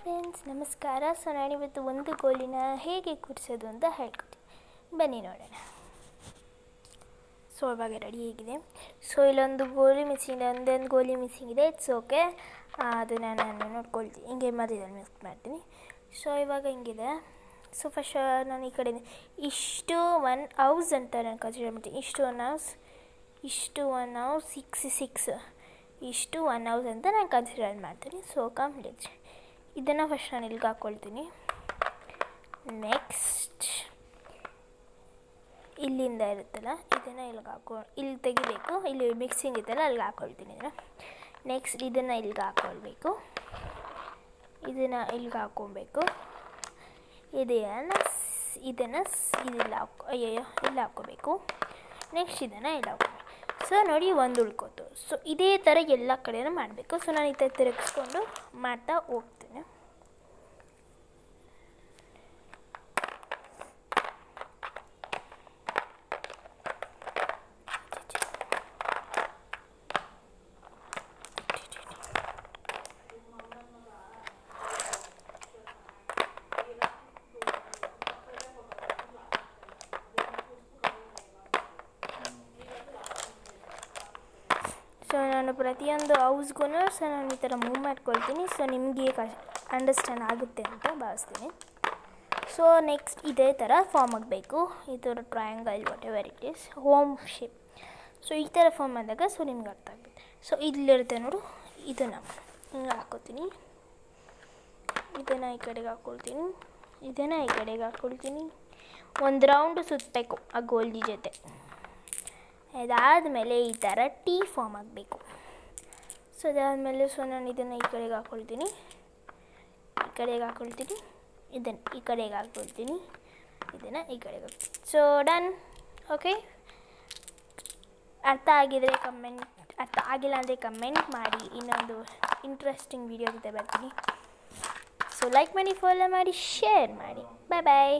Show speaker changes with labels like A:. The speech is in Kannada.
A: ಫ್ರೆಂಡ್ಸ್ ನಮಸ್ಕಾರ. ಸೊ ನಾನಿವತ್ತು ಒಂದು ಗೋಲಿನ ಹೇಗೆ ಕೂರಿಸೋದು ಅಂತ ಹೇಳ್ಕೊತೀನಿ, ಬನ್ನಿ ನೋಡೋಣ. ಸೊ ಇವಾಗ ರೆಡಿ ಆಗಿದೆ. ಸೊ ಇಲ್ಲೊಂದು ಗೋಲಿ ಮಿಸ್ಸಿಂಗ್ ಇದೆ, ಒಂದೊಂದು ಗೋಲಿ ಮಿಸ್ಸಿಂಗ್ ಇದೆ. ಇಟ್ಸ್ ಓಕೆ, ಅದನ್ನು ನಾನು ನೋಡ್ಕೊಳ್ತೀನಿ. ಹಿಂಗೆ ಮಧ್ಯದಲ್ಲಿ ಮಿಕ್ಸ್ ಮಾಡ್ತೀನಿ. ಸೊ ಇವಾಗ ಹಿಂಗಿದೆ. ಸೊ ಫಸ್ಟ್ ನಾನು ಈ ಕಡೆ ಇಷ್ಟು 1 hours ಅಂತ ನಾನು ಕನ್ಸಿಡರ್ ಮಾಡ್ತೀನಿ. ಇಷ್ಟು 1 hours, ಇಷ್ಟು 1 hours, 6 ಇಷ್ಟು 1 hours ಅಂತ ನಾನು ಕನ್ಸಿಡರ್ ಮಾಡ್ತೀನಿ. So complete. ಇದನ್ನು ಫಸ್ಟ್ ನಾನು ಇಲ್ಲಿಗೆ ಹಾಕ್ಕೊಳ್ತೀನಿ. ನೆಕ್ಸ್ಟ್ ಇಲ್ಲಿಂದ ಇರುತ್ತಲ್ಲ ಇದನ್ನು ಇಲ್ಲಿಗೆ ಇಲ್ಲಿ ತೆಗಿಬೇಕು. ಇಲ್ಲಿ ಮಿಕ್ಸಿಂಗ್ ಇತ್ತಲ್ಲ ಅಲ್ಲಿಗೆ ಹಾಕ್ಕೊಳ್ತೀನಿ ಇದನ್ನು. ನೆಕ್ಸ್ಟ್ ಇದನ್ನು ಇಲ್ಲಿಗೆ ಹಾಕ್ಕೊಳ್ಬೇಕು. ಇದನ್ನು ಇಲ್ಲಿಗೆ ಹಾಕ್ಕೊಬೇಕು. ಇದನ್ನು ಇಲ್ಲಿ ಇಲ್ಲಿ ಹಾಕ್ಕೋಬೇಕು. ನೆಕ್ಸ್ಟ್ ಇದನ್ನು ಇಲ್ಲಿ ಹಾಕ್ಕೋಬೇಕು. ಸೊ ನೋಡಿ, ಒಂದು ಉಳ್ಕೋತು. ಸೊ ಇದೇ ಥರ ಎಲ್ಲ ಕಡೆಯೂ ಮಾಡಬೇಕು. ಸೊ ನಾನು ಈ ಥರ ತಿರುಗಿಸ್ಕೊಂಡು ಮಾಡ್ತಾ ಹೋಗ್ತೀನಿ. ಸೊ ನಾನು ಪ್ರತಿಯೊಂದು ಹೌಸ್ಗೂ ನಾನು ಈ ಥರ ಮೂವ್ ಮಾಡ್ಕೊಳ್ತೀನಿ. ಸೊ ನಿಮಗೆ ಅಂಡರ್ಸ್ಟ್ಯಾಂಡ್ ಆಗುತ್ತೆ ಅಂತ ಭಾವಿಸ್ತೀನಿ. ಸೊ ನೆಕ್ಸ್ಟ್ ಇದೇ ಥರ ಫಾರ್ಮ್ ಆಗಬೇಕು. ಈ ಥರ triangle what ever it is, home shape. So ಈ ಥರ ಫಾರ್ಮ್ ಆದಾಗ ಸೊ ನಿಮ್ಗೆ ಅರ್ಥ ಆಗುತ್ತೆ. ಸೊ ಇಲ್ಲಿರುತ್ತೆ ನೋಡು, ಇದನ್ನು ಹಿಂಗೆ ಹಾಕ್ಕೋತೀನಿ. ಇದನ್ನು ಈ ಕಡೆಗೆ ಹಾಕ್ಕೊಳ್ತೀನಿ. ಇದನ್ನು ಈ ಕಡೆಗೆ ಹಾಕ್ಕೊಳ್ತೀನಿ. ಒಂದು ರೌಂಡು ಸುತ್ತಬೇಕು ಆ ಗೋಲ್ಡಿ ಜೊತೆ. ಅದಾದಮೇಲೆ ಈ ಥರ ಟೀ ಫಾರ್ಮ್ ಆಗಬೇಕು. ಸೊ ಅದಾದಮೇಲೆ ಸೊ ನಾನು ಇದನ್ನು ಈ ಕಡೆಗೆ ಹಾಕ್ಕೊಳ್ತೀನಿ, ಈ ಕಡೆಗೆ ಹಾಕ್ಕೊಳ್ತೀನಿ, ಇದನ್ನು ಈ ಕಡೆಗೆ ಹಾಕ್ಕೊಳ್ತೀನಿ, ಇದನ್ನು ಈ ಕಡೆಗೆ ಹಾಕ್ತೀನಿ. So done. ಓಕೆ, ಅರ್ಥ ಆಗಿಲ್ಲ ಅಂದರೆ ಕಮೆಂಟ್ ಮಾಡಿ. ಇನ್ನೊಂದು ಇಂಟ್ರೆಸ್ಟಿಂಗ್ ವಿಡಿಯೋ ಜೊತೆ ಬರ್ತೀನಿ. ಸೊ ಲೈಕ್ ಮಾಡಿ, ಫಾಲೋ ಮಾಡಿ, ಶೇರ್ ಮಾಡಿ. ಬಾಯ್ ಬಾಯ್.